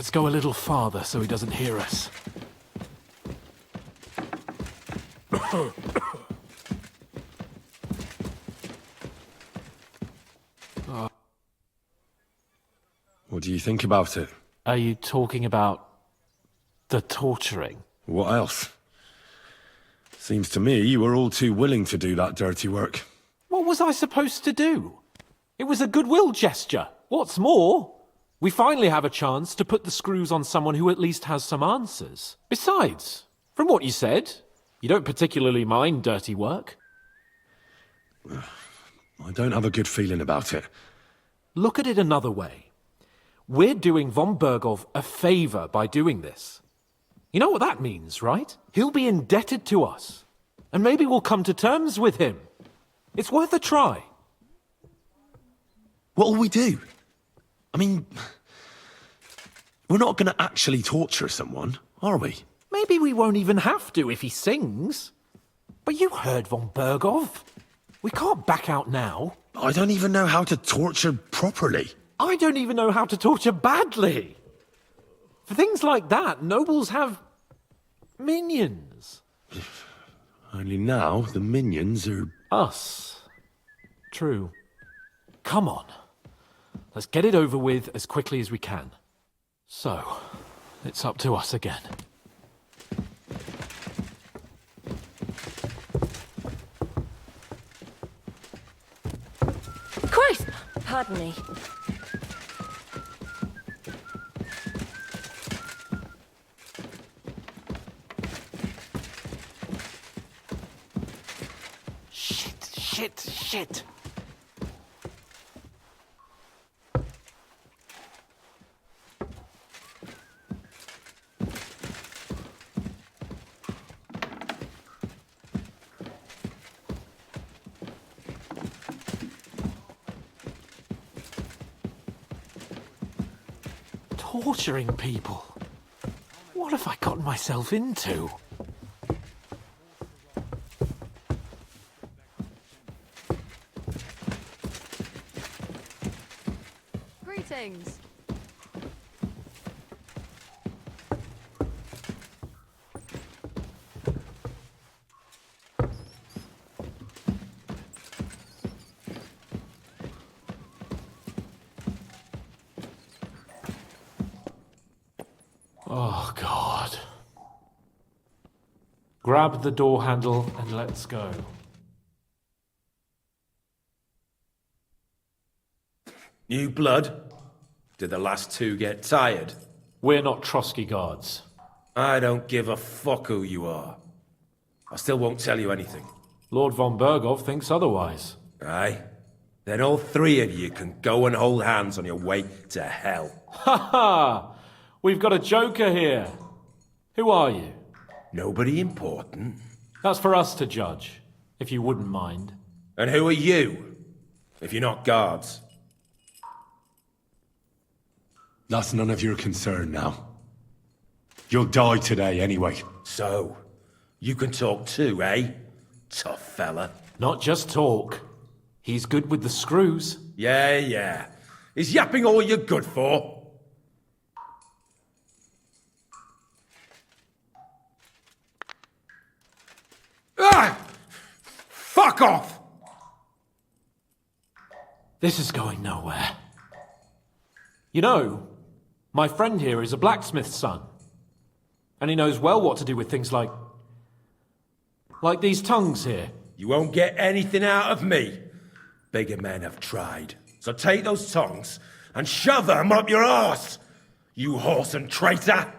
Let's go a little farther so he doesn't hear us. What do you think about it? Are you talking about the torturing? What else? Seems to me you were all too willing to do that dirty work. What was I supposed to do? It was a goodwill gesture. What's more, we finally have a chance to put the screws on someone who at least has some answers. Besides, from what you said, you don't particularly mind dirty work. I don't have a good feeling about it. Look at it another way. We're doing von Bergov a favor by doing this. You know what that means, right? He'll be indebted to us. And maybe we'll come to terms with him. It's worth a try. What'll we do? I mean, we're not going to actually torture someone, are we? Maybe we won't even have to if he sings. But you heard von Bergov. We can't back out now. I don't even know how to torture properly. I don't even know how to torture badly. For things like that, nobles have minions. Only now the minions are... Us. True. Come on. Let's get it over with as quickly as we can. So, it's up to us again. Christ! Pardon me. Shit. Torturing people. What have I gotten myself into? Greetings. Oh, God. Grab the door handle and let's go. New blood? Did the last two get tired? We're not Trotsky guards. I don't give a fuck who you are. I still won't tell you anything. Lord von Bergov thinks otherwise. Aye? Then all three of you can go and hold hands on your way to hell. Ha ha! We've got a joker here. Who are you? Nobody important. That's for us to judge, if you wouldn't mind. And who are you? If you're not guards. That's none of your concern now. You'll die today anyway. So, you can talk too, eh? Tough fella. Not just talk. He's good with the screws. Yeah. Is yapping all you're good for? Ah! Fuck off! This is going nowhere. You know, my friend here is a blacksmith's son. And he knows well what to do with things like these tongues here. You won't get anything out of me. Bigger men have tried. So take those tongs and shove them up your arse, you horse and traitor!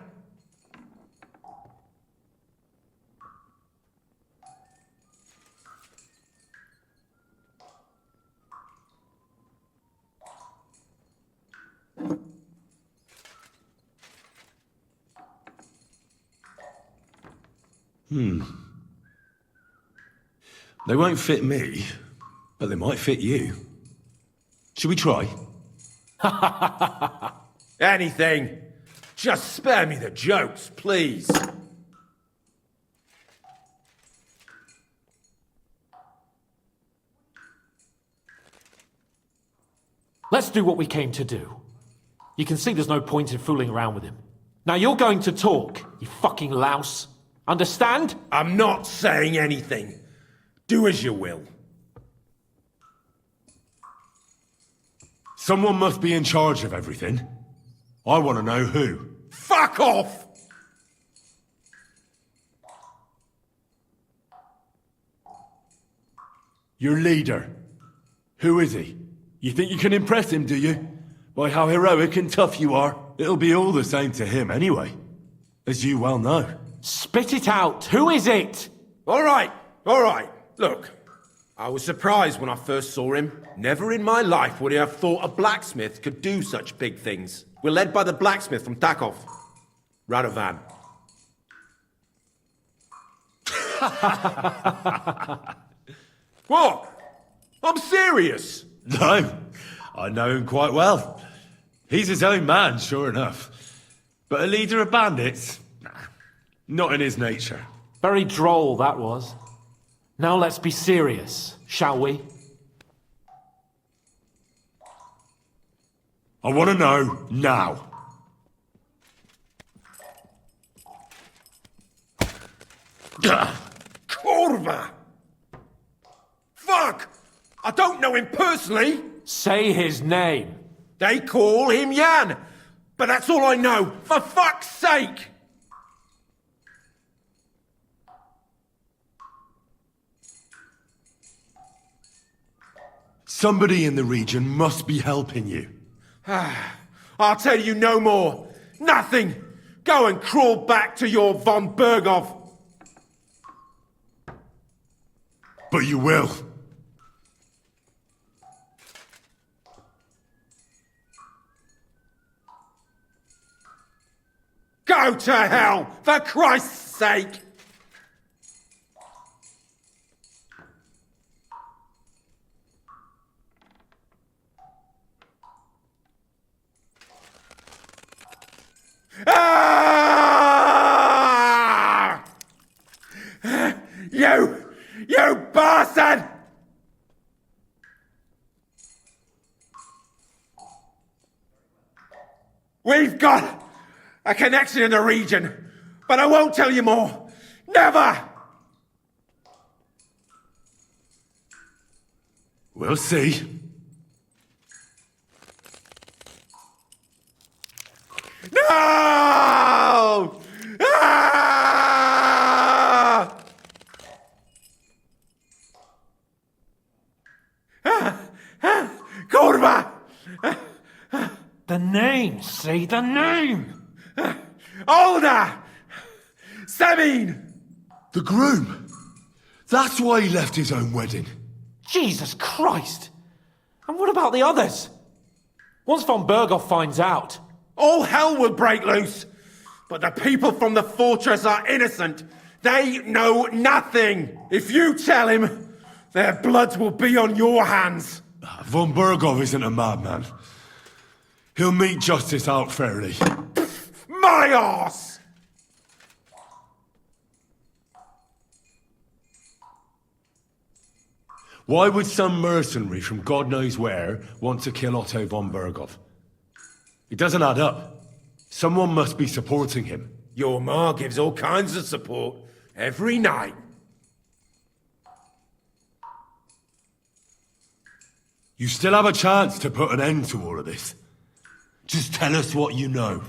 They won't fit me, but they might fit you. Should we try? Anything. Just spare me the jokes, please. Let's do what we came to do. You can see there's no point in fooling around with him. Now you're going to talk, you fucking louse. Understand? I'm not saying anything. Do as you will. Someone must be in charge of everything. I want to know who. Fuck off! Your leader. Who is he? You think you can impress him, do you? By how heroic and tough you are. It'll be all the same to him anyway. As you well know. Spit it out. Who is it? All right. Look, I was surprised when I first saw him. Never in my life would I have thought a blacksmith could do such big things. We're led by the blacksmith from Takov. Radovan. What? I'm serious. No, I know him quite well. He's his own man, sure enough. But a leader of bandits? Nah, not in his nature. Very droll, that was. Now let's be serious, shall we? I want to know now. Kurva! Fuck! I don't know him personally. Say his name. They call him Jan. But that's all I know. For fuck's sake! Somebody in the region must be helping you. I'll tell you no more. Nothing. Go and crawl back to your von Berghoff. But you will. Go to hell, for Christ's sake! Ah! You bastard! We've got a connection in the region, but I won't tell you more. Never! We'll see. No! Ah! Kurva! The name, say the name! Older! Sabine! The groom. That's why he left his own wedding. Jesus Christ! And what about the others? Once von Berghoff finds out... All hell will break loose! But the people from the fortress are innocent! They know nothing! If you tell him, their blood will be on your hands! Von Berghoff isn't a madman. He'll meet justice out fairly. My arse! Why would some mercenary from God knows where want to kill Otto von Berghoff? It doesn't add up. Someone must be supporting him. Your ma gives all kinds of support every night. You still have a chance to put an end to all of this. Just tell us what you know.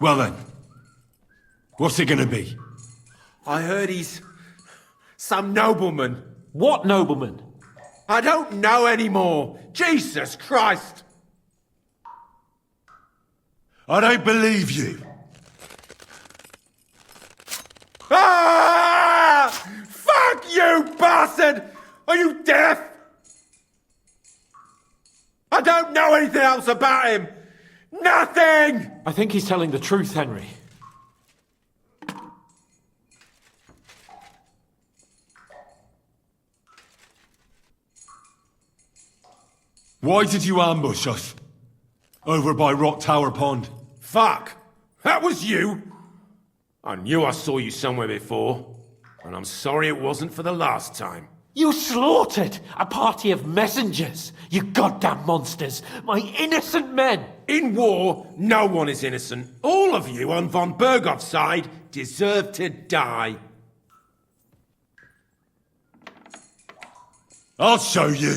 Well then, what's it gonna be? I heard he's some nobleman. What nobleman? I don't know anymore. Jesus Christ! I don't believe you. Ah! Fuck you, bastard! Are you deaf? I don't know anything else about him! Nothing! I think he's telling the truth, Henry. Why did you ambush us? Over by Rock Tower Pond. Fuck! That was you! I knew I saw you somewhere before, and I'm sorry it wasn't for the last time. You slaughtered a party of messengers, you goddamn monsters, my innocent men! In war, no one is innocent. All of you on von Bergov's side deserve to die. I'll show you.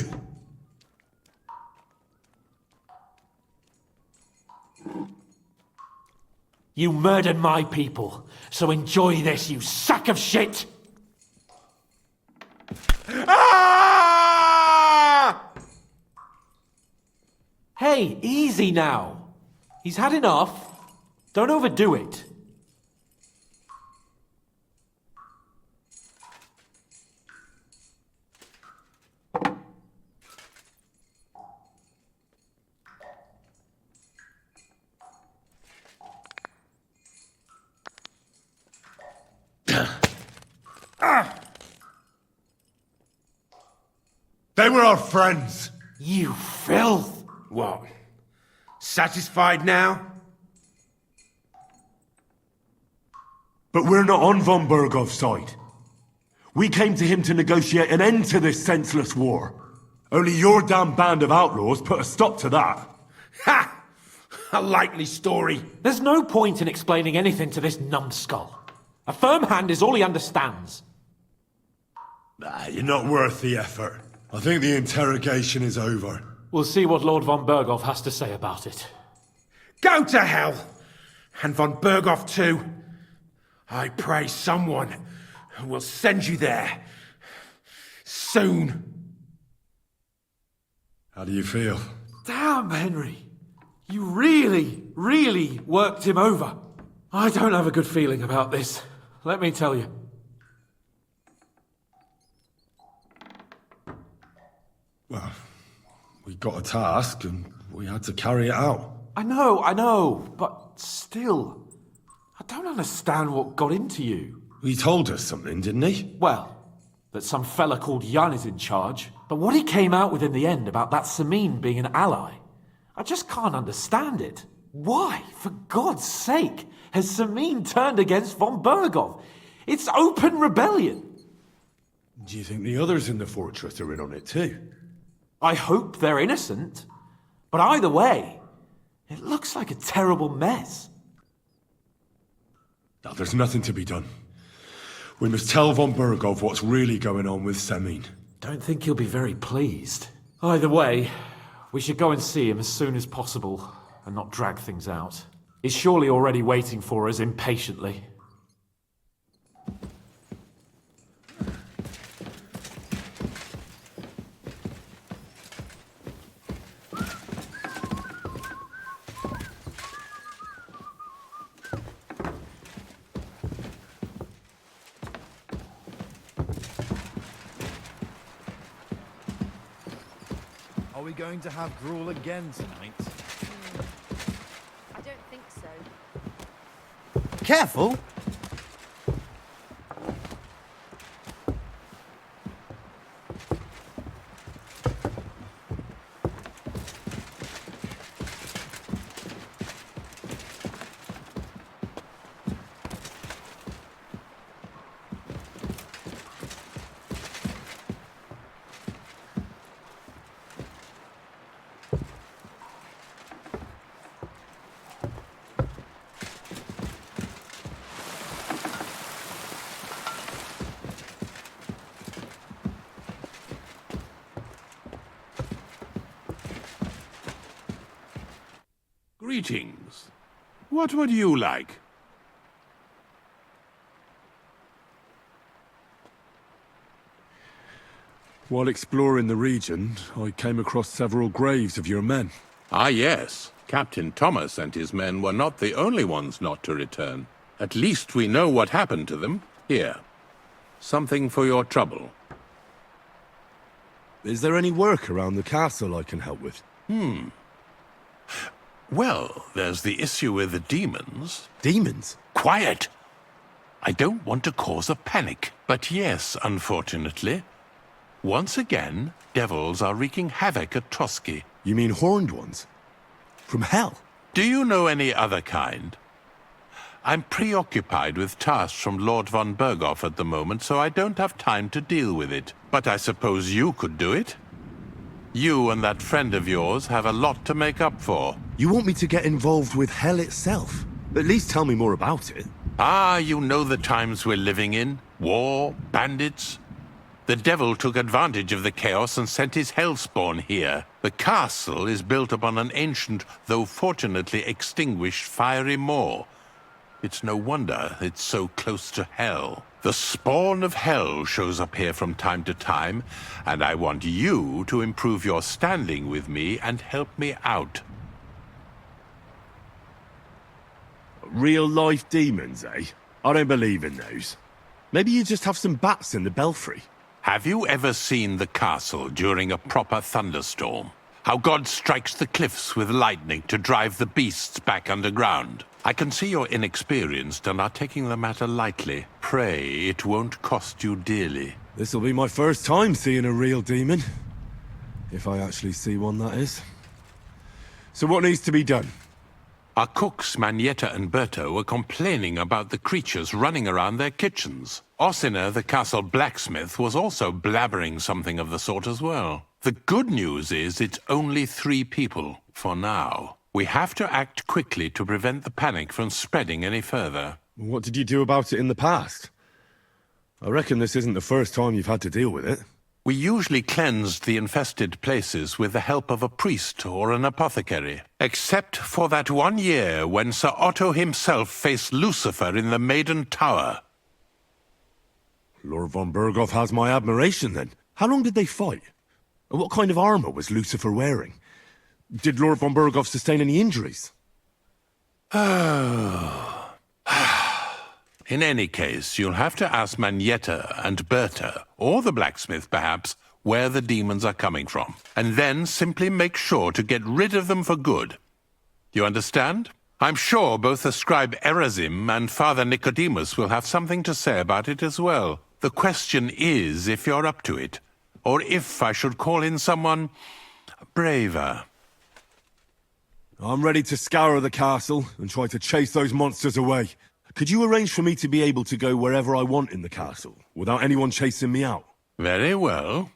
You murdered my people, so enjoy this, you sack of shit! Ah! Hey, easy now. He's had enough. Don't overdo it. They were our friends. You filth! What? Satisfied now? But we're not on von Bergov's side. We came to him to negotiate an end to this senseless war. Only your damn band of outlaws put a stop to that. Ha! A likely story. There's no point in explaining anything to this numbskull. A firm hand is all he understands. You're not worth the effort. I think the interrogation is over. We'll see what Lord von Berghoff has to say about it. Go to hell! And von Berghoff too. I pray someone will send you there. Soon. How do you feel? Damn, Henry. You really worked him over. I don't have a good feeling about this. Let me tell you. Well, we got a task and we had to carry it out. I know, but still. I don't understand what got into you. He told us something, didn't he? Well, that some fella called Jan is in charge. But what he came out with in the end about that Samin being an ally, I just can't understand it. Why, for God's sake, has Samin turned against von Berghoff? It's open rebellion. Do you think the others in the fortress are in on it too? I hope they're innocent. But either way, it looks like a terrible mess. Now, there's nothing to be done. We must tell von Berghoff what's really going on with Samin. Don't think he'll be very pleased. Either way, we should go and see him as soon as possible and not drag things out. He's surely already waiting for us impatiently. Are we going to have gruel again tonight? I don't think so. Careful! Greetings. What would you like? While exploring the region, I came across several graves of your men. Ah, yes. Captain Thomas and his men were not the only ones not to return. At least we know what happened to them. Here. Something for your trouble. Is there any work around the castle I can help with? Well, there's the issue with the demons. Demons? Quiet! I don't want to cause a panic. But yes, unfortunately. Once again, devils are wreaking havoc at Trotsky. You mean horned ones? From hell? Do you know any other kind? I'm preoccupied with tasks from Lord von Berghoff at the moment, so I don't have time to deal with it. But I suppose you could do it. You and that friend of yours have a lot to make up for. You want me to get involved with hell itself? At least tell me more about it. Ah, you know the times we're living in. War, bandits. The devil took advantage of the chaos and sent his hellspawn here. The castle is built upon an ancient, though fortunately extinguished, fiery moor. It's no wonder it's so close to hell. The spawn of hell shows up here from time to time, and I want you to improve your standing with me and help me out. Real-life demons, eh? I don't believe in those. Maybe you just have some bats in the belfry. Have you ever seen the castle during a proper thunderstorm? How God strikes the cliffs with lightning to drive the beasts back underground? I can see you're inexperienced and are taking the matter lightly. Pray it won't cost you dearly. This'll be my first time seeing a real demon. If I actually see one, that is. So what needs to be done? Our cooks, Manietta and Berto, were complaining about the creatures running around their kitchens. Ossina, the castle blacksmith, was also blabbering something of the sort as well. The good news is it's only 3 people, for now. We have to act quickly to prevent the panic from spreading any further. What did you do about it in the past? I reckon this isn't the first time you've had to deal with it. We usually cleansed the infested places with the help of a priest or an apothecary. Except for that one year when Sir Otto himself faced Lucifer in the Maiden Tower. Lord von Berghoff has my admiration, then. How long did they fight? And what kind of armor was Lucifer wearing? Did Lord von Berghoff sustain any injuries? In any case, you'll have to ask Manietta and Berta, or the blacksmith perhaps, where the demons are coming from. And then simply make sure to get rid of them for good. You understand? I'm sure both the scribe Erazim and Father Nicodemus will have something to say about it as well. The question is if you're up to it, or if I should call in someone braver. I'm ready to scour the castle and try to chase those monsters away. Could you arrange for me to be able to go wherever I want in the castle, without anyone chasing me out? Very well.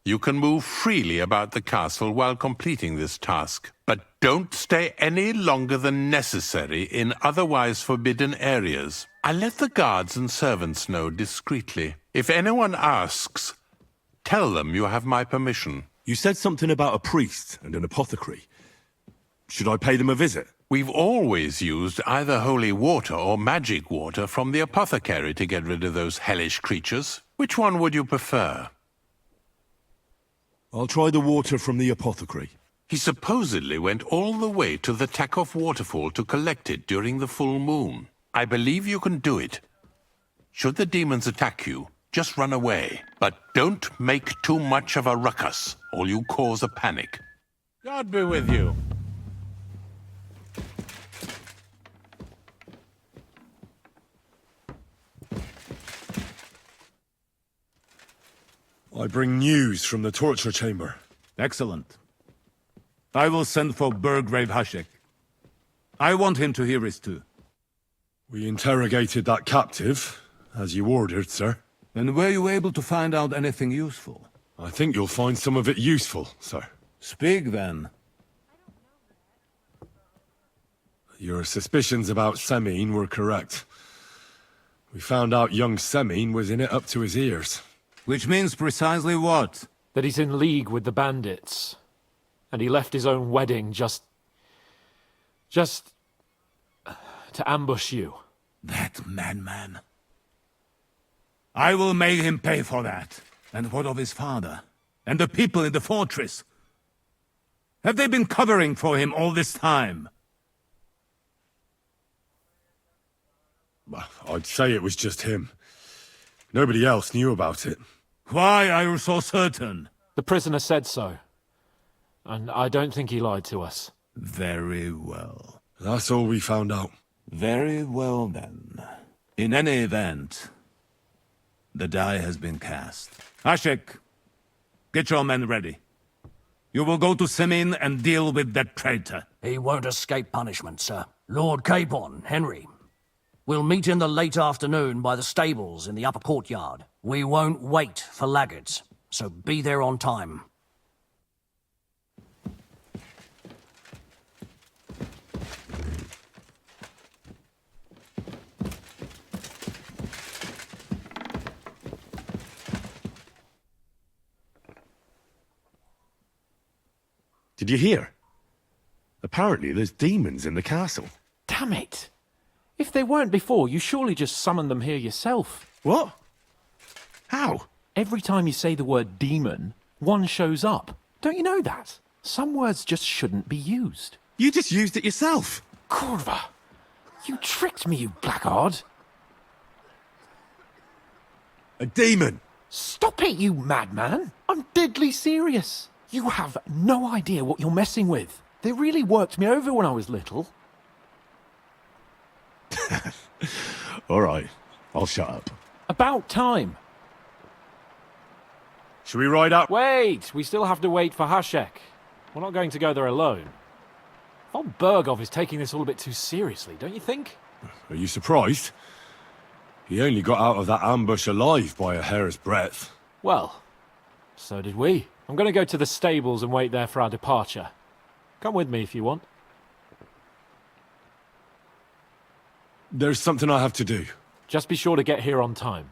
You can move freely about the castle while completing this task, but don't stay any longer than necessary in otherwise forbidden areas. I'll let the guards and servants know discreetly. If anyone asks, tell them you have my permission. You said something about a priest and an apothecary. Should I pay them a visit? We've always used either holy water or magic water from the apothecary to get rid of those hellish creatures. Which one would you prefer? I'll try the water from the apothecary. He supposedly went all the way to the Takoff waterfall to collect it during the full moon. I believe you can do it. Should the demons attack you, just run away. But don't make too much of a ruckus, or you cause a panic. God be with you. I bring news from the torture chamber. Excellent. I will send for Burgrave Hashek. I want him to hear it too. We interrogated that captive, as you ordered, sir. And were you able to find out anything useful? I think you'll find some of it useful, sir. Speak then. Your suspicions about Semine were correct. We found out young Semine was in it up to his ears. Which means precisely what? That he's in league with the bandits. And he left his own wedding just to ambush you. That madman. I will make him pay for that. And what of his father? And the people in the fortress? Have they been covering for him all this time? I'd say it was just him. Nobody else knew about it. Why are you so certain? The prisoner said so. And I don't think he lied to us. Very well. That's all we found out. Very well then. In any event, the die has been cast. Hashek, get your men ready. You will go to Semine and deal with that traitor. He won't escape punishment, sir. Lord Capon, Henry. We'll meet in the late afternoon by the stables in the upper courtyard. We won't wait for laggards, so be there on time. Did you hear? Apparently there's demons in the castle. Damn it! If they weren't before, you surely just summoned them here yourself. What? How? Every time you say the word demon, one shows up. Don't you know that? Some words just shouldn't be used. You just used it yourself. Kurva! You tricked me, you blackguard! A demon! Stop it, you madman! I'm deadly serious. You have no idea what you're messing with. They really worked me over when I was little. All right, I'll shut up. About time. Should we ride up? Wait, we still have to wait for Hashek. We're not going to go there alone. Von Bergov is taking this all a bit too seriously, don't you think? Are you surprised? He only got out of that ambush alive by a hair's breadth. Well, so did we. I'm going to go to the stables and wait there for our departure. Come with me if you want. There's something I have to do. Just be sure to get here on time.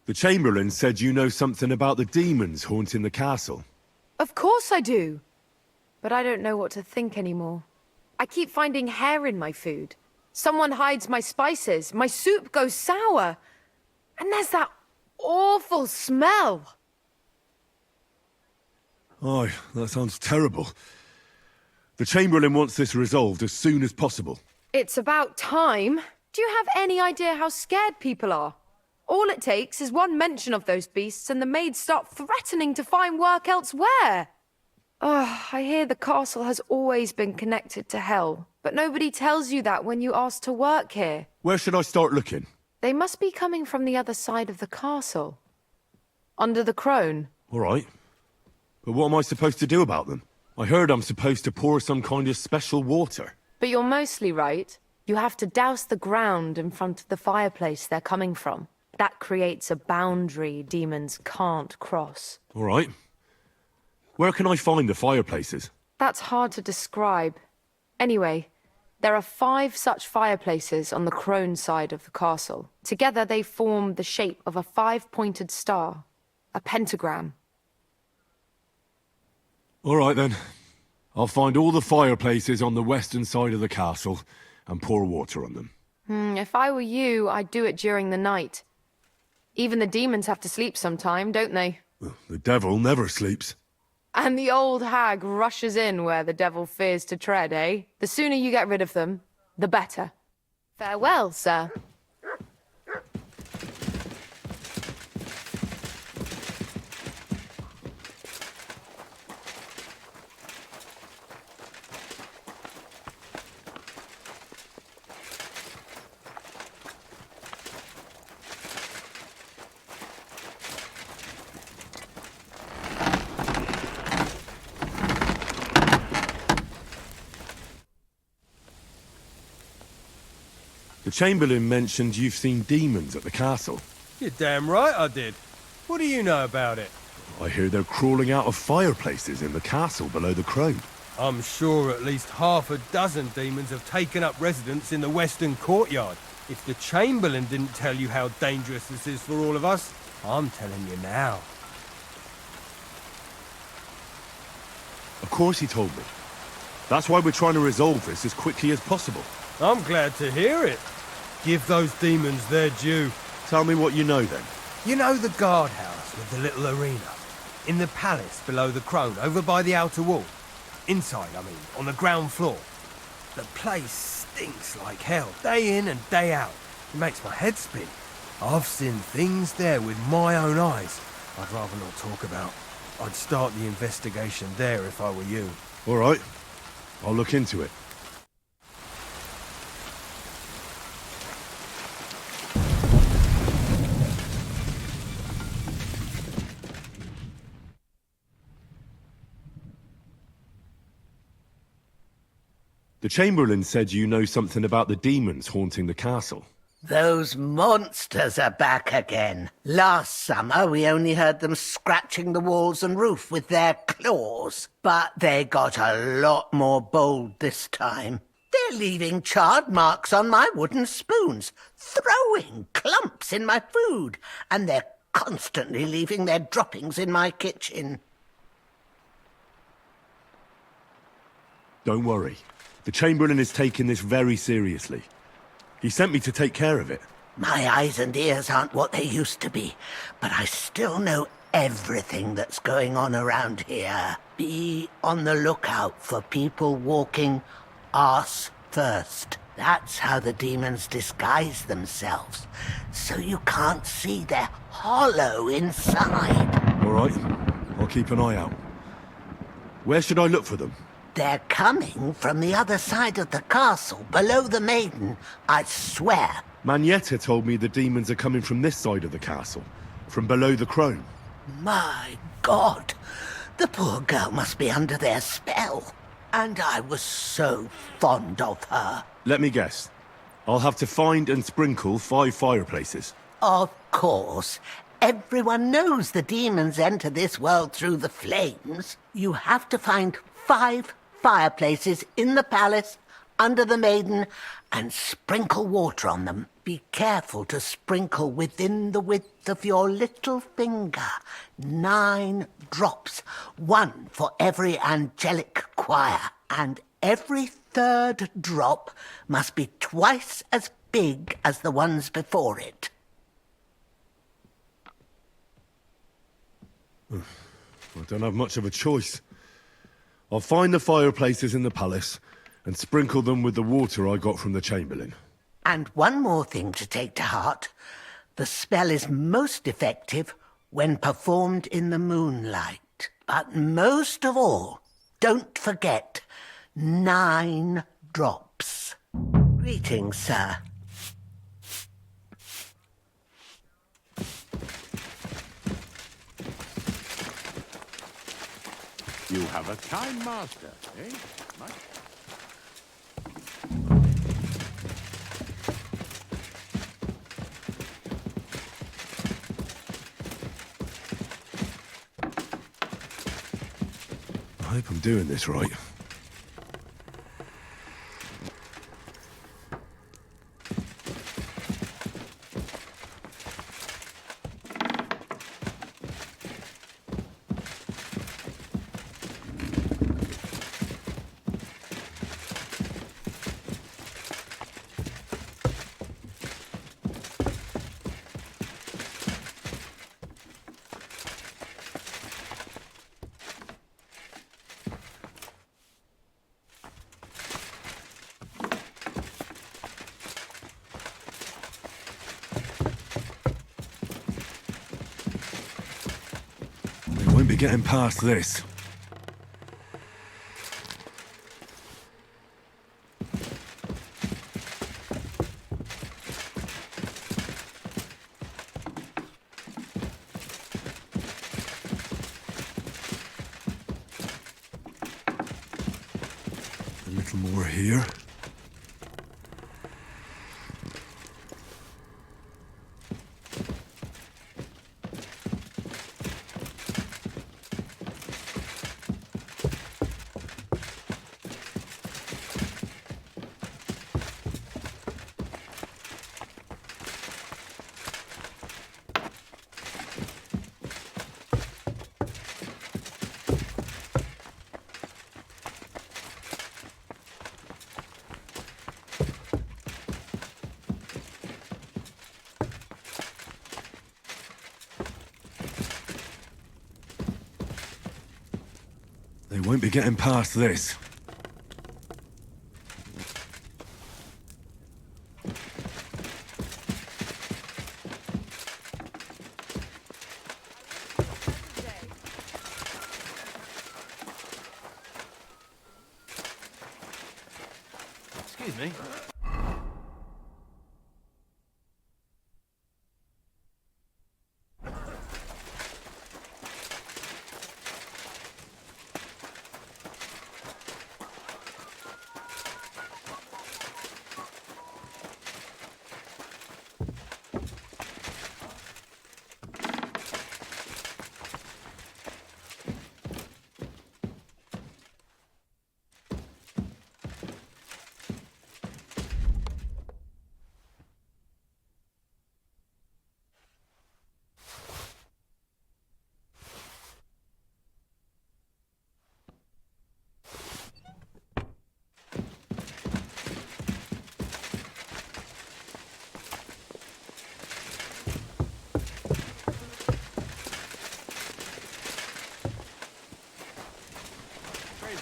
The Chamberlain said you know something about the demons haunting the castle. Of course I do. But I don't know what to think anymore. I keep finding hair in my food. Someone hides my spices. My soup goes sour. And there's that awful smell. Oh, that sounds terrible. The Chamberlain wants this resolved as soon as possible. It's about time. Do you have any idea how scared people are? All it takes is one mention of those beasts and the maids start threatening to find work elsewhere. I hear the castle has always been connected to hell, but nobody tells you that when you ask to work here. Where should I start looking? They must be coming from the other side of the castle. Under the crone. All right. But what am I supposed to do about them? I heard I'm supposed to pour some kind of special water. But you're mostly right. You have to douse the ground in front of the fireplace they're coming from. That creates a boundary demons can't cross. All right. Where can I find the fireplaces? That's hard to describe. Anyway, there are 5 such fireplaces on the crone side of the castle. Together they form the shape of a 5-pointed star, a pentagram. All right then. I'll find all the fireplaces on the western side of the castle and pour water on them. If I were you, I'd do it during the night. Even the demons have to sleep sometime, don't they? The devil never sleeps. And the old hag rushes in where the devil fears to tread, eh? The sooner you get rid of them, the better. Farewell, sir. The Chamberlain mentioned you've seen demons at the castle. You're damn right I did. What do you know about it? I hear they're crawling out of fireplaces in the castle below the crone. I'm sure at least half a dozen demons have taken up residence in the western courtyard. If the Chamberlain didn't tell you how dangerous this is for all of us, I'm telling you now. Of course he told me. That's why we're trying to resolve this as quickly as possible. I'm glad to hear it. Give those demons their due. Tell me what you know then. You know the guardhouse with the little arena? In the palace below the crone, over by the outer wall? Inside, I mean, on the ground floor. The place stinks like hell, day in and day out. It makes my head spin. I've seen things there with my own eyes I'd rather not talk about. I'd start the investigation there if I were you. All right. I'll look into it. The Chamberlain said you know something about the demons haunting the castle. Those monsters are back again. Last summer, we only heard them scratching the walls and roof with their claws. But they got a lot more bold this time. They're leaving charred marks on my wooden spoons, throwing clumps in my food, and they're constantly leaving their droppings in my kitchen. Don't worry. The Chamberlain is taking this very seriously. He sent me to take care of it. My eyes and ears aren't what they used to be, but I still know everything that's going on around here. Be on the lookout for people walking arse first. That's how the demons disguise themselves, so you can't see their hollow inside. All right. I'll keep an eye out. Where should I look for them? They're coming from the other side of the castle, below the maiden, I swear. Manietta told me the demons are coming from this side of the castle, from below the crone. My God, the poor girl must be under their spell. And I was so fond of her. Let me guess. I'll have to find and sprinkle 5 fireplaces. Of course. Everyone knows the demons enter this world through the flames. You have to find 5 fireplaces in the palace, under the maiden, and sprinkle water on them. Be careful to sprinkle within the width of your little finger. 9 drops, 1 for every angelic choir, and every 3rd drop must be twice as big as the ones before it. I don't have much of a choice. I'll find the fireplaces in the palace and sprinkle them with the water I got from the Chamberlain. And one more thing to take to heart. The spell is most effective when performed in the moonlight. But most of all, don't forget 9 drops. Greetings, sir. You have a kind master, eh? Much? I hope I'm doing this right. Won't be getting past this. A little more here. They won't be getting past this. Excuse me.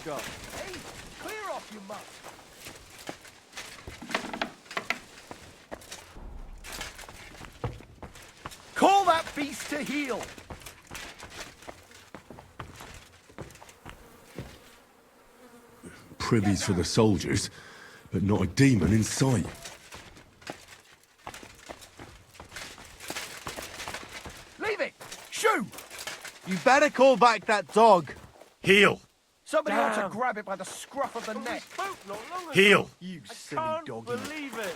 God. Hey, clear off, you mutt! Call that beast to heel! Privies for the soldiers, but not a demon in sight. Leave it! Shoo! You better call back that dog. Heel! Somebody ought to grab it by the scruff of the neck. Heel! You silly doggy. Believe it.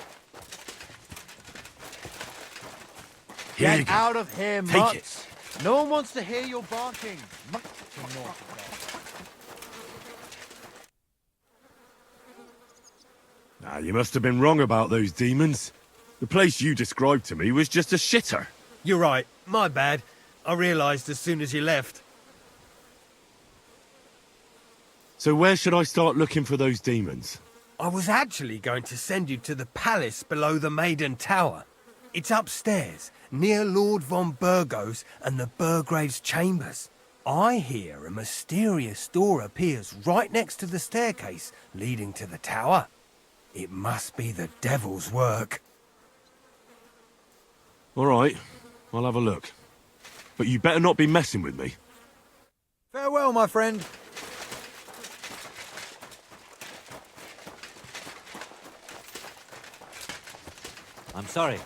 Here you Get go. out of here, Take mutts. No one wants to hear your barking. Mutt to naughty dog. You must have been wrong about those demons. The place you described to me was just a shitter. You're right. My bad. I realised as soon as you left. So where should I start looking for those demons? I was actually going to send you to the palace below the Maiden Tower. It's upstairs, near Lord von Burgos and the Burgrave's chambers. I hear a mysterious door appears right next to the staircase leading to the tower. It must be the devil's work. All right, I'll have a look. But you better not be messing with me. Farewell, my friend. I'm sorry.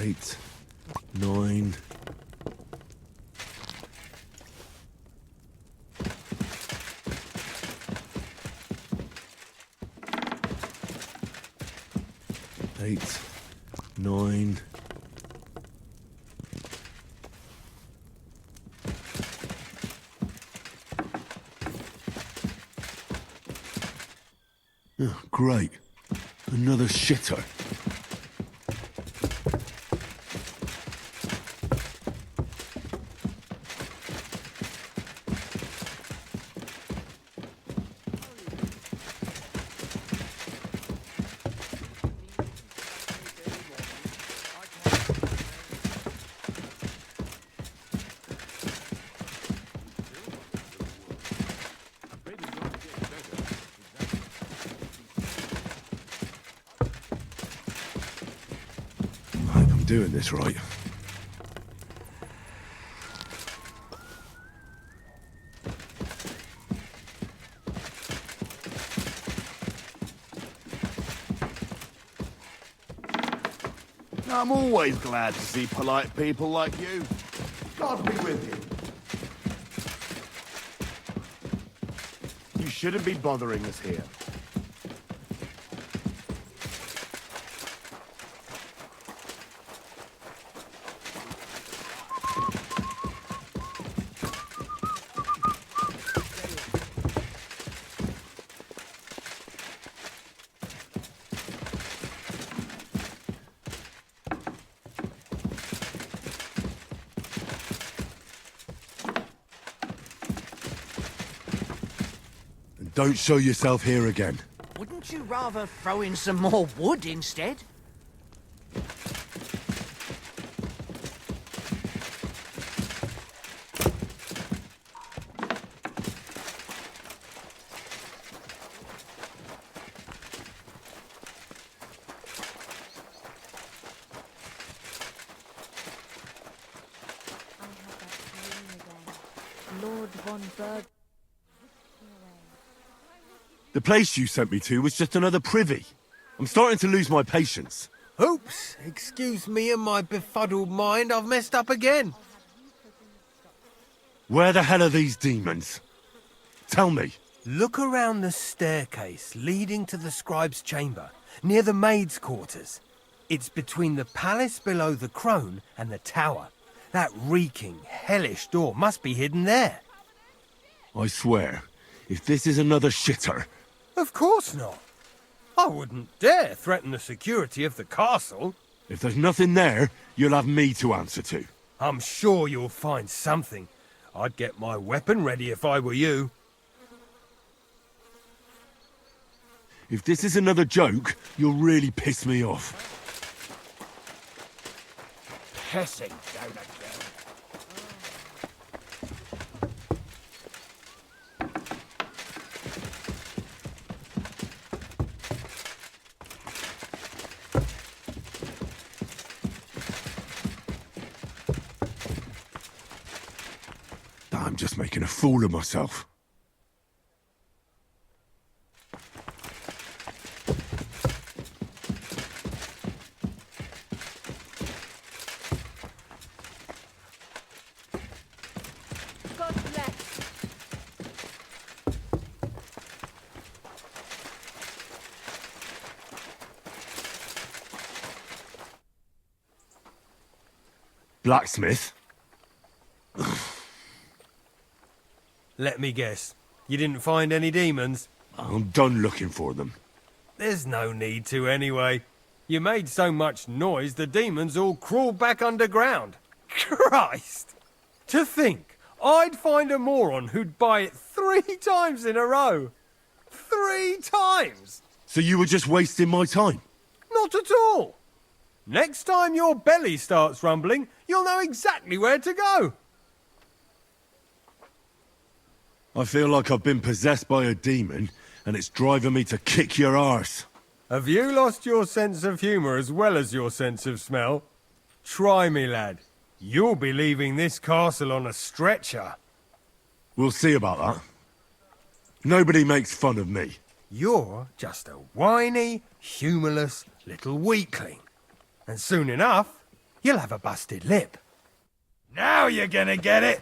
Eight, 9. Eight, 9. Oh, great. Another shitter. Doing this right. I'm always glad to see polite people like you. God be with you. You shouldn't be bothering us here. Don't show yourself here again. Wouldn't you rather throw in some more wood instead? The place you sent me to was just another privy. I'm starting to lose my patience. Oops, excuse me and my befuddled mind, I've messed up again. Where the hell are these demons? Tell me. Look around the staircase leading to the scribe's chamber, near the maid's quarters. It's between the palace below the crone and the tower. That reeking, hellish door must be hidden there. I swear, if this is another shitter... Of course not. I wouldn't dare threaten the security of the castle. If there's nothing there, you'll have me to answer to. I'm sure you'll find something. I'd get my weapon ready if I were you. If this is another joke, you'll really piss me off. Pissing down again. I'm just making a fool of myself. God bless. Blacksmith? Let me guess. You didn't find any demons? I'm done looking for them. There's no need to anyway. You made so much noise the demons all crawled back underground. Christ! To think I'd find a moron who'd buy it 3 times in a row. 3 times! So you were just wasting my time? Not at all. Next time your belly starts rumbling, you'll know exactly where to go. I feel like I've been possessed by a demon, and it's driving me to kick your arse. Have you lost your sense of humour as well as your sense of smell? Try me, lad. You'll be leaving this castle on a stretcher. We'll see about that. Nobody makes fun of me. You're just a whiny, humourless little weakling. And soon enough, you'll have a busted lip. Now you're gonna get it!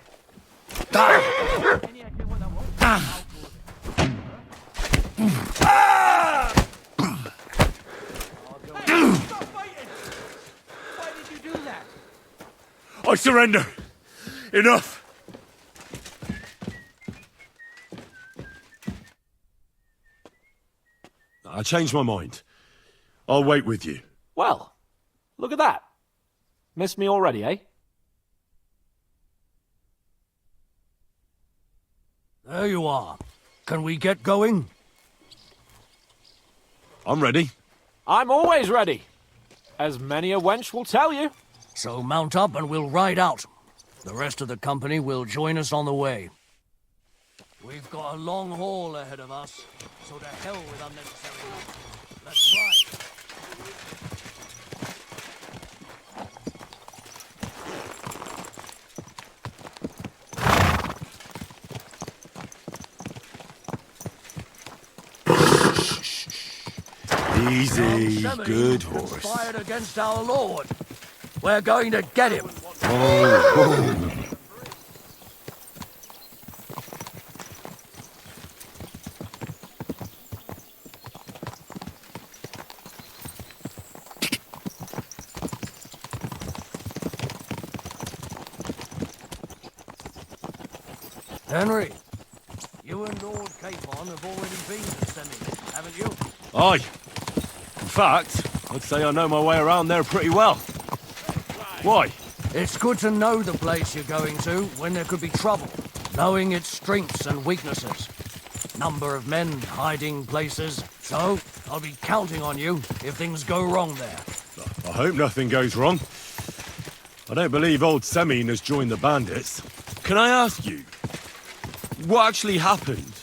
I surrender. Enough. I changed my mind. I'll wait with you. Well, look at that. Missed me already, eh? There you are. Can we get going? I'm ready. I'm always ready. As many a wench will tell you. So mount up and we'll ride out. The rest of the company will join us on the way. We've got a long haul ahead of us, so to hell with unnecessary noise. Let's ride. Easy, good horse. Conspired against our lord. We're going to get him. Oh. Henry, you and Lord Capon have already been to Semi, haven't you? Aye. In fact, I'd say I know my way around there pretty well. Why? It's good to know the place you're going to when there could be trouble, knowing its strengths and weaknesses. number of men, hiding places. So, I'll be counting on you if things go wrong there. I hope nothing goes wrong. I don't believe old Semine has joined the bandits. Can I ask you, what actually happened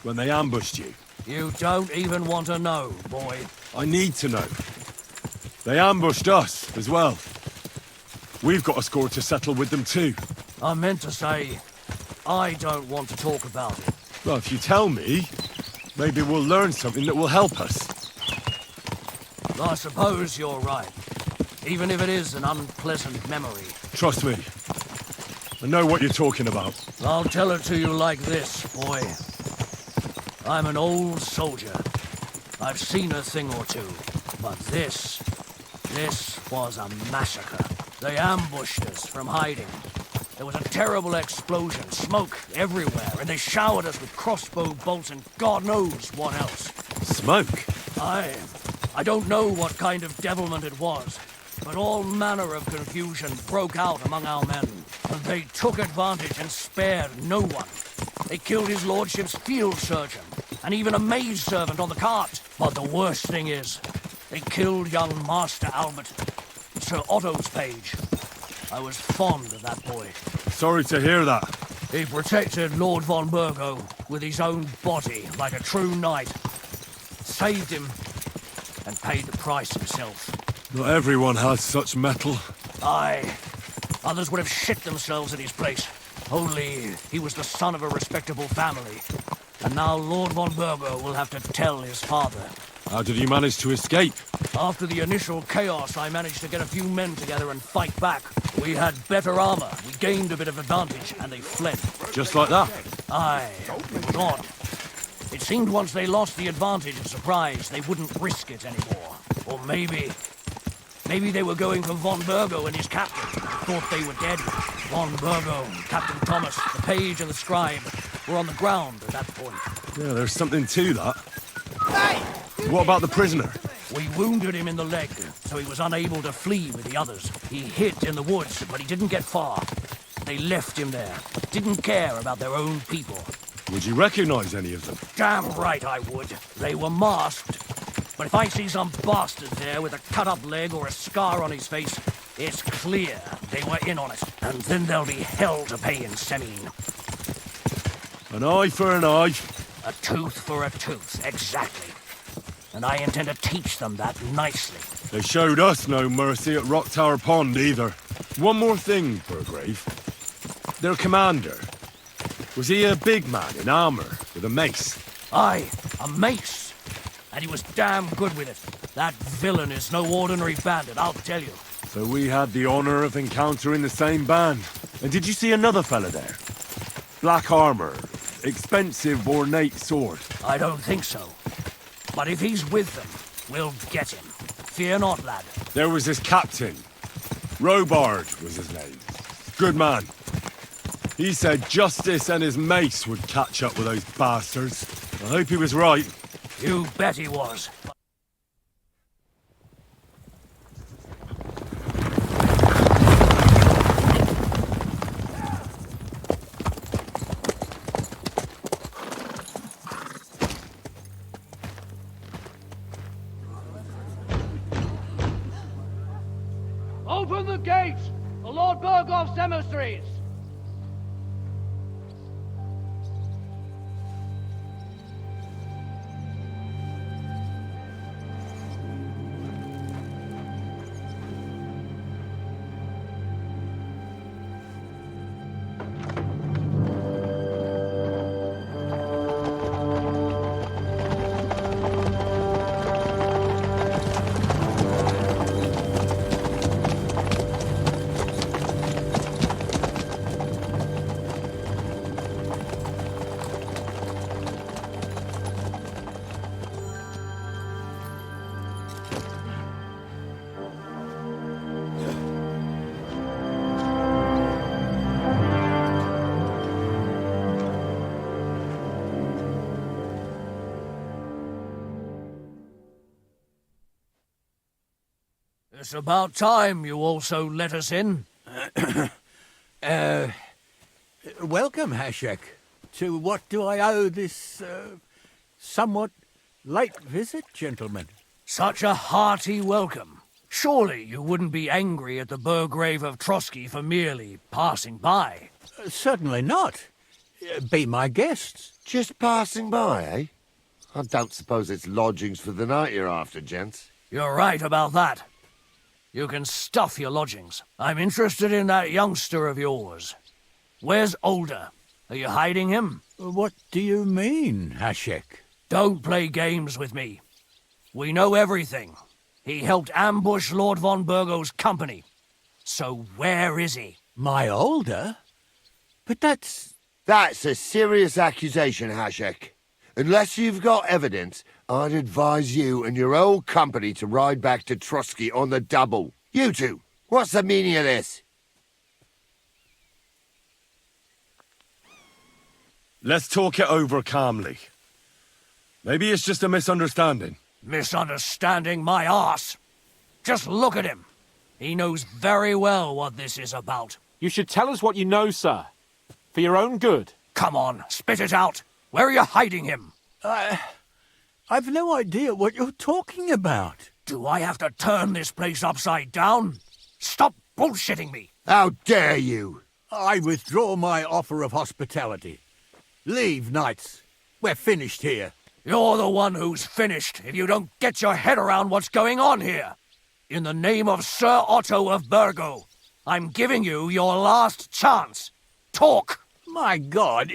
when they ambushed you? You don't even want to know, boy. I need to know. They ambushed us as well. We've got a score to settle with them too. I meant to say, I don't want to talk about it. Well, if you tell me, maybe we'll learn something that will help us. I suppose you're right. Even if it is an unpleasant memory. Trust me. I know what you're talking about. I'll tell it to you like this, boy. I'm an old soldier. I've seen a thing or two. But this was a massacre. They ambushed us from hiding. There was a terrible explosion, smoke everywhere, and they showered us with crossbow bolts and God knows what else. Smoke? I don't know what kind of devilment it was, but all manner of confusion broke out among our men, and they took advantage and spared no one. They killed his lordship's field surgeon, and even a maidservant on the cart. But the worst thing is, they killed young Master Albert, Sir Otto's page. I was fond of that boy. Sorry to hear that. He protected Lord von Burgo with his own body like a true knight. Saved him and paid the price himself. Not everyone has such mettle. Aye. Others would have shit themselves in his place. Only he was the son of a respectable family. And now Lord von Burgo will have to tell his father. How did you manage to escape? After the initial chaos, I managed to get a few men together and fight back. We had better armor, we gained a bit of advantage, and they fled. Just like that? Aye, it was odd. It seemed once they lost the advantage of surprise, they wouldn't risk it anymore. Or maybe they were going for von Burgo and his captain, thought they were dead. Von Burgo, Captain Thomas, the page and the scribe were on the ground at that point. Yeah, there's something to that. Hey! What about the prisoner? We wounded him in the leg, so he was unable to flee with the others. He hid in the woods, but he didn't get far. They left him there, didn't care about their own people. Would you recognize any of them? Damn right I would. They were masked. But if I see some bastard there with a cut-up leg or a scar on his face, it's clear they were in on it. And then there'll be hell to pay in Semine. An eye for an eye. A tooth for a tooth, exactly. And I intend to teach them that nicely. They showed us no mercy at Rock Tower Pond either. One more thing, Burgrave. Their commander. Was he a big man in armor with a mace? Aye, a mace. And he was damn good with it. That villain is no ordinary bandit, I'll tell you. So we had the honor of encountering the same band. And did you see another fella there? Black armor, expensive ornate sword. I don't think so. But if he's with them, we'll get him. Fear not, lad. There was his captain. Robard was his name. Good man. He said justice and his mace would catch up with those bastards. I hope he was right. You bet he was. Open the gates! The Lord Burgoff's emissaries! It's about time you also let us in. Welcome, Hashek. To what do I owe this, somewhat late visit, gentlemen. Such a hearty welcome. Surely you wouldn't be angry at the Burgrave of Trotsky for merely passing by? Certainly not. Be my guests. Just passing by, eh? I don't suppose it's lodgings for the night you're after, gents. You're right about that. You can stuff your lodgings. I'm interested in that youngster of yours. Where's Older? Are you hiding him? What do you mean, Hashek? Don't play games with me. We know everything. He helped ambush Lord von Burgo's company. So where is he? My Older? But that's a serious accusation, Hashek. Unless you've got evidence, I'd advise you and your old company to ride back to Trotsky on the double. You two, what's the meaning of this? Let's talk it over calmly. Maybe it's just a misunderstanding. Misunderstanding my arse. Just look at him. He knows very well what this is about. You should tell us what you know, sir. For your own good. Come on, spit it out. Where are you hiding him? I've no idea what you're talking about. Do I have to turn this place upside down? Stop bullshitting me. How dare you? I withdraw my offer of hospitality. Leave, knights. We're finished here. You're the one who's finished if you don't get your head around what's going on here. In the name of Sir Otto of Burgo, I'm giving you your last chance. Talk! My God,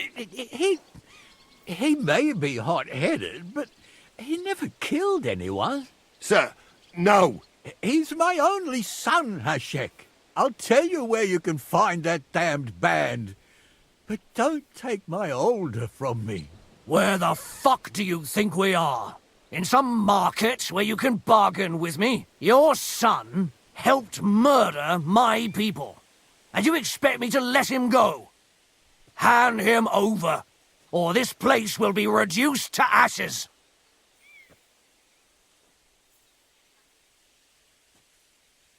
he may be hot-headed, but he never killed anyone. Sir, no. He's my only son, Hashek. I'll tell you where you can find that damned band. But don't take my Older from me. Where the fuck do you think we are? In some market where you can bargain with me? Your son helped murder my people. And you expect me to let him go? Hand him over, or this place will be reduced to ashes.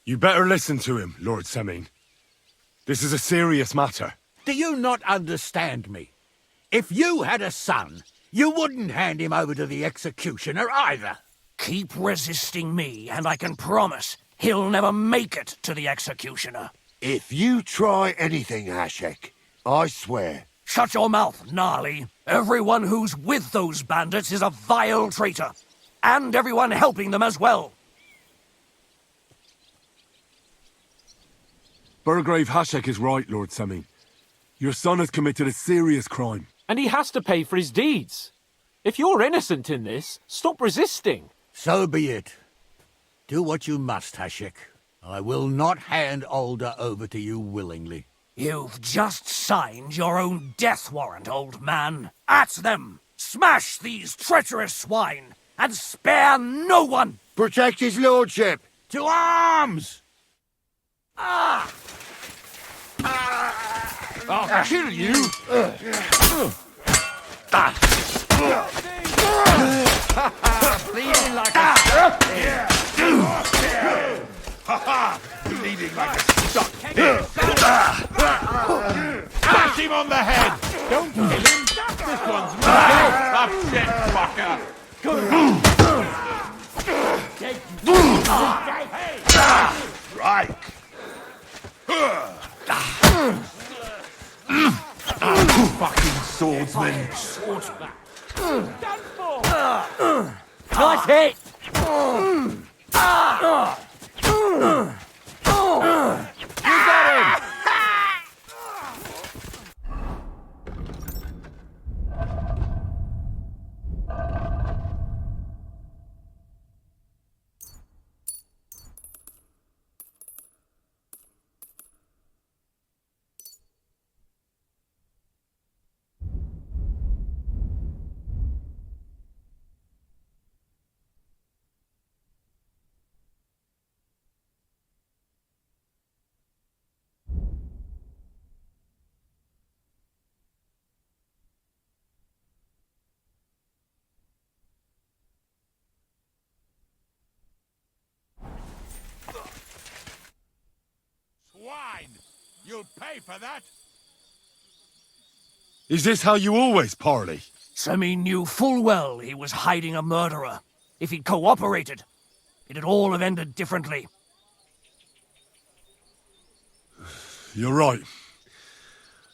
You better listen to him, Lord Semin. This is a serious matter. Do you not understand me? If you had a son, you wouldn't hand him over to the executioner either. Keep resisting me, and I can promise he'll never make it to the executioner. If you try anything, Hashek, I swear. Shut your mouth, Gnarly. Everyone who's with those bandits is a vile traitor. And everyone helping them as well. Burgrave Hashek is right, Lord Semin. Your son has committed a serious crime. And he has to pay for his deeds. If you're innocent in this, stop resisting. So be it. Do what you must, Hashek. I will not hand Older over to you willingly. You've just signed your own death warrant, old man. At them! Smash these treacherous swine, and spare no one! Protect his lordship! To arms! Ah! I'll kill you! Bleeding like a bleeding like a stock. Bash him on the head! Don't kill him! This one's mine! Upset fucker! Right. Fucking swordsman! Nice hit! You got him! Swine! You'll pay for that! Is this how you always parley? Semi knew full well he was hiding a murderer. If he'd cooperated, it'd all have ended differently. You're right.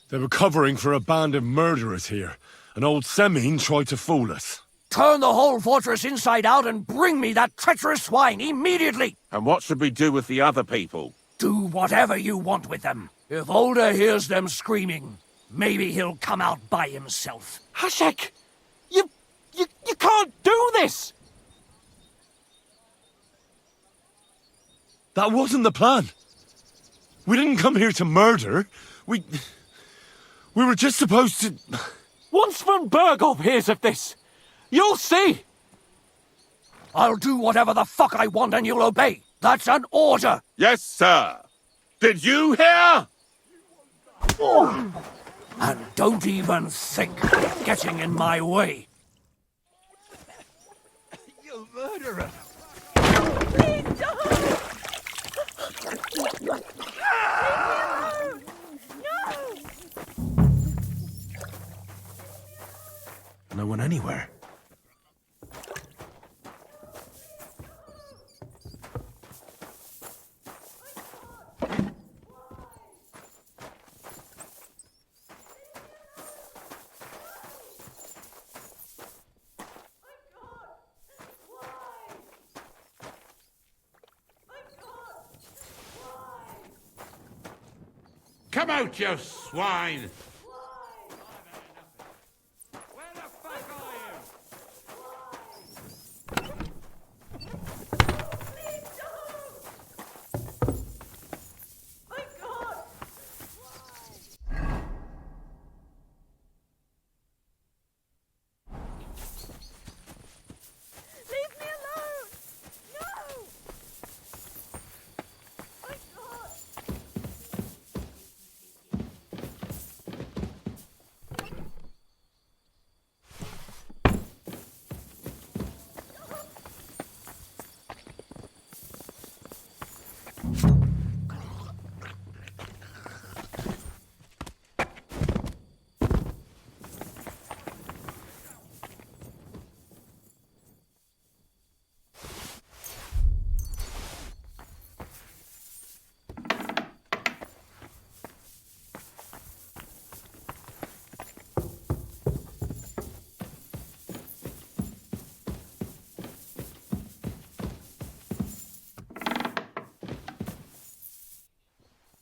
They were covering for a band of murderers here, and old Semin tried to fool us. Turn the whole fortress inside out and bring me that treacherous swine immediately! And what should we do with the other people? Do whatever you want with them. If Older hears them screaming, maybe he'll come out by himself. Hashek! You can't do this! That wasn't the plan. We didn't come here to murder. We were just supposed to... Once von Berghoff hears of this, you'll see! I'll do whatever the fuck I want and you'll obey. That's an order! Yes, sir. Did you hear? And don't even think of getting in my way. You murderer! Please don't! No one anywhere. Come out, you swine!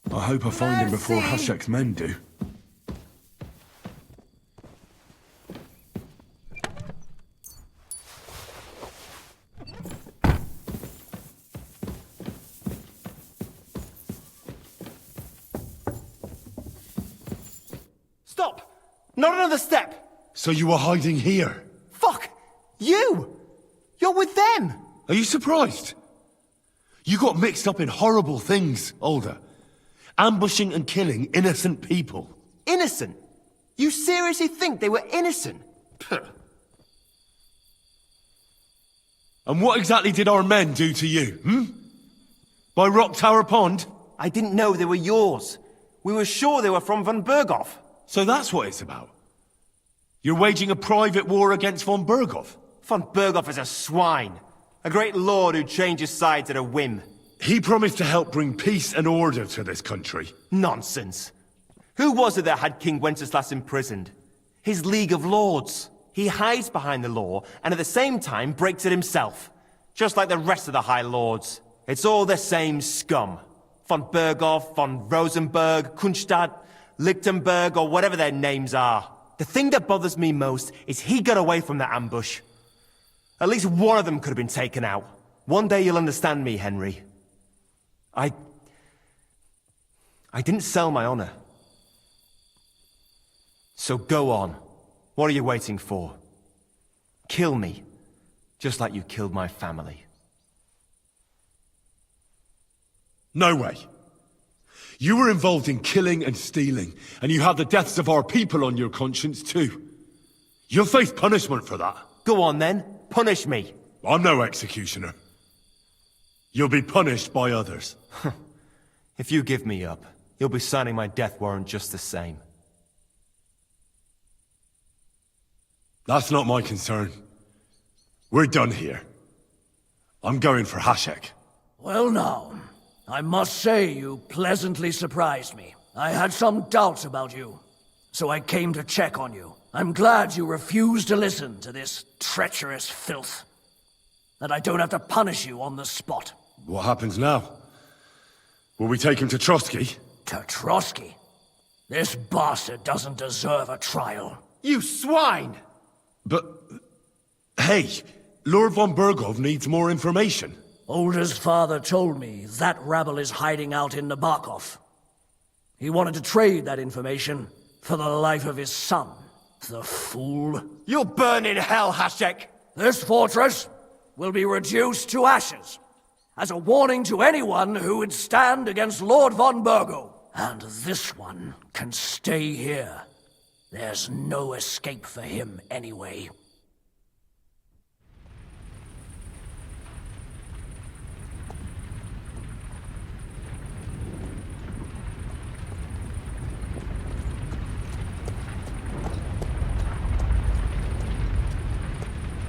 I hope I find him before Hashek's men do. Stop! Not another step! So you were hiding here? Fuck! You! You're with them! Are you surprised? You got mixed up in horrible things, Alder. Ambushing and killing innocent people. Innocent? You seriously think they were innocent? Puh. And what exactly did our men do to you, By Rock Tower Pond? I didn't know they were yours. We were sure they were from von Berghoff. So that's what it's about. You're waging a private war against von Berghoff? Von Berghoff is a swine. A great lord who changes sides at a whim. He promised to help bring peace and order to this country. Nonsense. Who was it that had King Wenceslas imprisoned? His League of Lords. He hides behind the law, and at the same time breaks it himself. Just like the rest of the High Lords. It's all the same scum. Von Berghoff, von Rosenberg, Kunstadt, Lichtenberg, or whatever their names are. The thing that bothers me most is he got away from the ambush. At least one of them could have been taken out. One day you'll understand me, Henry. I didn't sell my honor. So go on. What are you waiting for? Kill me, just like you killed my family. No way. You were involved in killing and stealing, and you had the deaths of our people on your conscience too. You'll face punishment for that. Go on then, punish me. I'm no executioner. You'll be punished by others. If you give me up, you'll be signing my death warrant just the same. That's not my concern. We're done here. I'm going for Hashek. Well now, I must say you pleasantly surprised me. I had some doubts about you, so I came to check on you. I'm glad you refused to listen to this treacherous filth. That I don't have to punish you on the spot. What happens now? Will we take him to Trotsky? To Trotsky? This bastard doesn't deserve a trial. You swine! But... hey, Lord von Bergov needs more information. Older's father told me that rabble is hiding out in Nabokov. He wanted to trade that information for the life of his son. The fool. You'll burn in hell, Hashek! This fortress will be reduced to ashes, as a warning to anyone who would stand against Lord von Bergo. And this one can stay here. There's no escape for him anyway.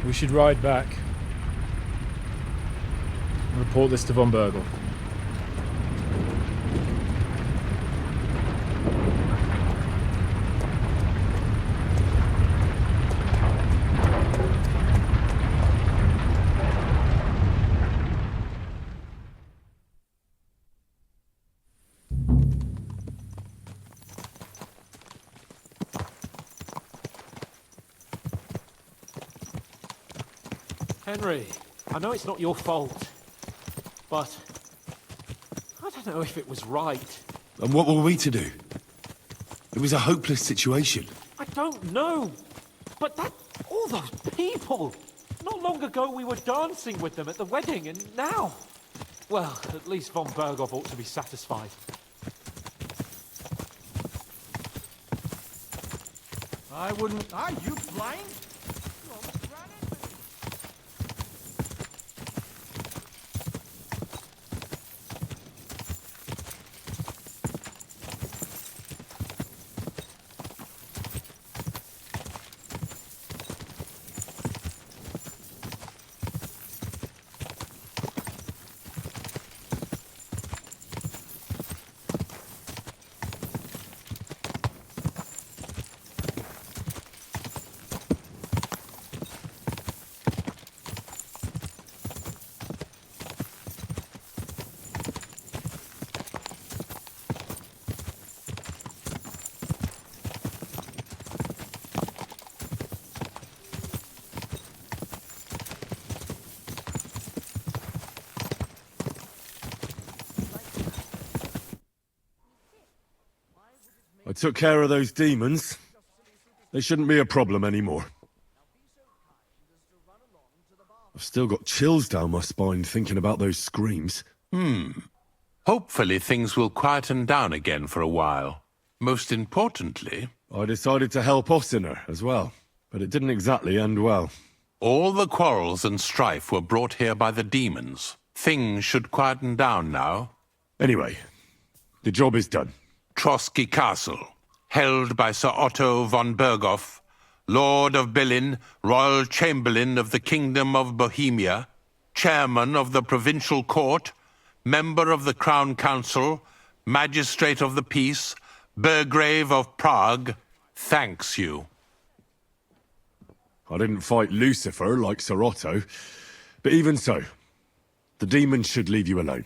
We should ride back. Report this to von Bergel. Henry, I know it's not your fault, but I don't know if it was right. And what were we to do? It was a hopeless situation. I don't know, but all those people. Not long ago we were dancing with them at the wedding, and now, well, at least von Bergov ought to be satisfied. I wouldn't... Are you blind? I took care of those demons. They shouldn't be a problem anymore. I've still got chills down my spine thinking about those screams. Hopefully things will quieten down again for a while. Most importantly... I decided to help Ossiner as well, but it didn't exactly end well. All the quarrels and strife were brought here by the demons. Things should quieten down now. Anyway, the job is done. Trotsky Castle, held by Sir Otto von Berghoff, Lord of Billin, Royal Chamberlain of the Kingdom of Bohemia, Chairman of the Provincial Court, Member of the Crown Council, Magistrate of the Peace, Burgrave of Prague, thanks you. I didn't fight Lucifer like Sir Otto, but even so, the demons should leave you alone.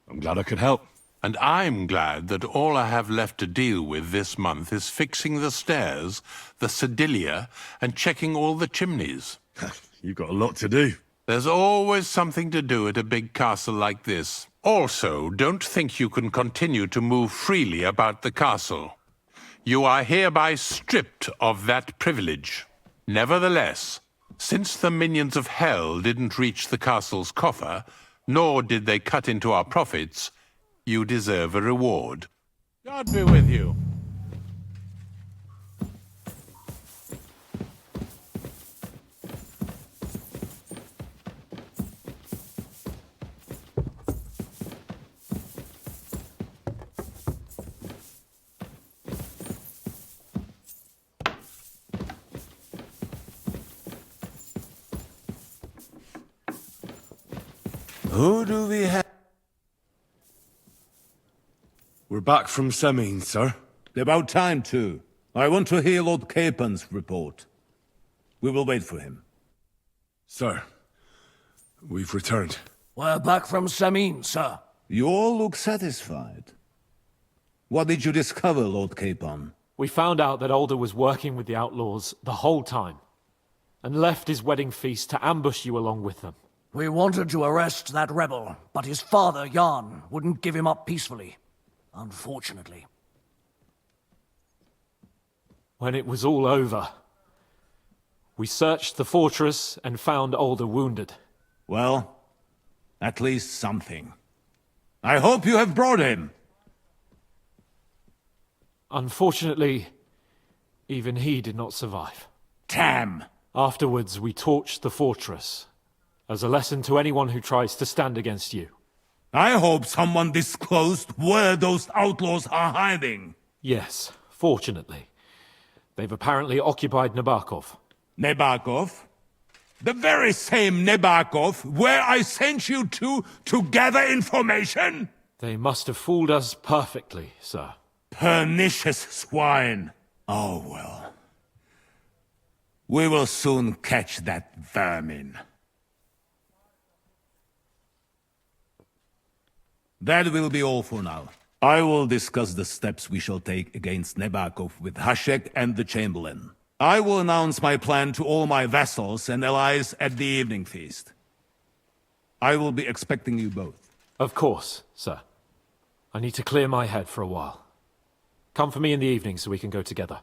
I'm glad I could help. And I'm glad that all I have left to deal with this month is fixing the stairs, the sedilia, and checking all the chimneys. You've got a lot to do. There's always something to do at a big castle like this. Also, don't think you can continue to move freely about the castle. You are hereby stripped of that privilege. Nevertheless, since the minions of hell didn't reach the castle's coffer, nor did they cut into our profits, you deserve a reward. God be with you. Who do we have? We're back from Semin, sir. About time, too. I want to hear Lord Capon's report. We will wait for him. Sir, we've returned. We're back from Semin, sir. You all look satisfied. What did you discover, Lord Capon? We found out that Alder was working with the outlaws the whole time, and left his wedding feast to ambush you along with them. We wanted to arrest that rebel, but his father, Jan, wouldn't give him up peacefully. Unfortunately. When it was all over, we searched the fortress and found Alder wounded. Well, at least something. I hope you have brought him. Unfortunately, even he did not survive. Damn! Afterwards, we torched the fortress, as a lesson to anyone who tries to stand against you. I hope someone disclosed where those outlaws are hiding. Yes, fortunately. They've apparently occupied Nabokov. Nabokov? The very same Nabokov where I sent you to gather information? They must have fooled us perfectly, sir. Pernicious swine. Oh well. We will soon catch that vermin. That will be all for now. I will discuss the steps we shall take against Nabokov with Hashek and the Chamberlain. I will announce my plan to all my vassals and allies at the evening feast. I will be expecting you both. Of course, sir. I need to clear my head for a while. Come for me in the evening so we can go together.